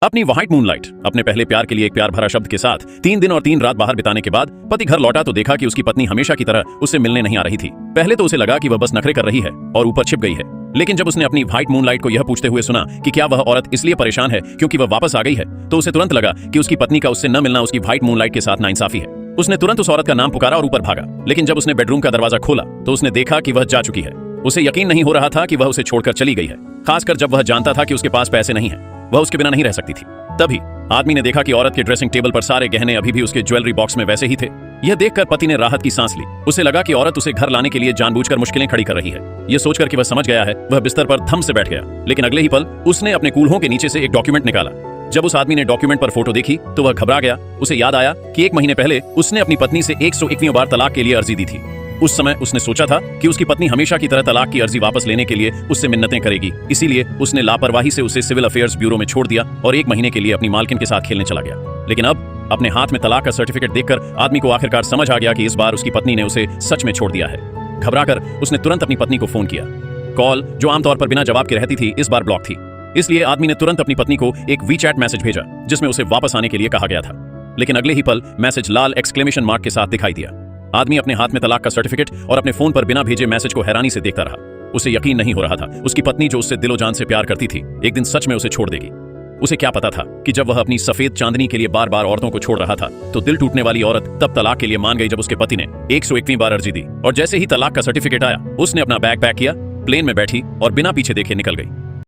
अपनी white moonlight अपने पहले प्यार के लिए एक प्यार भरा शब्द के साथ 3 दिन और 3 रात बाहर बिताने के बाद पति घर लौटा तो देखा कि उसकी पत्नी हमेशा की तरह उससे मिलने नहीं आ रही थी। पहले तो उसे लगा कि वह बस नखरे कर रही है और ऊपर छिप गई है, लेकिन जब उसने अपनी व्हाइट मूनलाइट को यह पूछते हुए सुना कि क्या वह औरत इसलिए परेशान है क्योंकि वह वापस आ गई है, तो उसे तुरंत लगा कि उसकी पत्नी का उससे न मिलना उसकी व्हाइट मूनलाइट के साथ नाइंसाफी है। उसने तुरंत उस औरत का नाम पुकारा और ऊपर भागा, लेकिन जब उसने बेडरूम का दरवाजा खोला तो उसने देखा कि वह जा चुकी है। उसे यकीन नहीं हो रहा था कि वह उसे छोड़कर चली गई है, खासकर जब वह जानता था कि उसके पास पैसे नहीं है, वह उसके बिना नहीं रह सकती थी। तभी आदमी ने देखा कि औरत के ड्रेसिंग टेबल पर सारे गहने अभी भी उसके ज्वेलरी बॉक्स में वैसे ही थे। यह देखकर पति ने राहत की सांस ली। उसे लगा कि औरत उसे घर लाने के लिए जानबूझकर मुश्किलें खड़ी कर रही है। यह सोचकर कि वह समझ गया है, वह बिस्तर पर धम से बैठ गया, लेकिन अगले ही पल उसने अपने कूल्हों के नीचे से एक डॉक्यूमेंट निकाला। जब उस आदमी ने डॉक्यूमेंट पर फोटो देखी तो वह घबरा गया। उसे याद आया कि 1 महीने पहले उसने अपनी पत्नी से 101वीं बार तलाक के लिए अर्जी दी थी। उस समय उसने सोचा था कि उसकी पत्नी हमेशा की तरह तलाक की अर्जी वापस लेने के लिए उससे मिन्नतें करेगी, इसीलिए उसने लापरवाही से उसे सिविल अफेयर्स ब्यूरो में छोड़ दिया और 1 महीने के लिए अपनी मालकिन के साथ खेलने चला गया। लेकिन अब अपने हाथ में तलाक का सर्टिफिकेट देखकर आदमी को आखिरकार समझ आ गया कि इस बार उसकी पत्नी ने उसे सच में छोड़ दिया है। घबराकर उसने तुरंत अपनी पत्नी को फोन किया। कॉल, जो आमतौर पर बिना जवाब के रहती थी, इस बार ब्लॉक थी, इसलिए आदमी ने तुरंत अपनी पत्नी को एक वीचैट मैसेज भेजा जिसमें उसे वापस आने के लिए कहा गया था। लेकिन अगले ही पल मैसेज लाल एक्सक्लेमेशन मार्क के साथ दिखाई दिया। आदमी अपने हाथ में तलाक का सर्टिफिकेट और अपने फोन पर बिना भेजे मैसेज को हैरानी से देखता रहा। उसे यकीन नहीं हो रहा था उसकी पत्नी जो उससे दिलो जान से प्यार करती थी, एक दिन सच में उसे छोड़ देगी। उसे क्या पता था कि जब वह अपनी सफेद चांदनी के लिए बार बार औरतों को छोड़ रहा था तो दिल टूटने वाली औरत तब तलाक के लिए मान गई जब उसके पति ने 101वीं बार अर्जी दी। और जैसे ही तलाक का सर्टिफिकेट आया, उसने अपना बैग पैक किया, प्लेन में बैठी और बिना पीछे देखे निकल गई।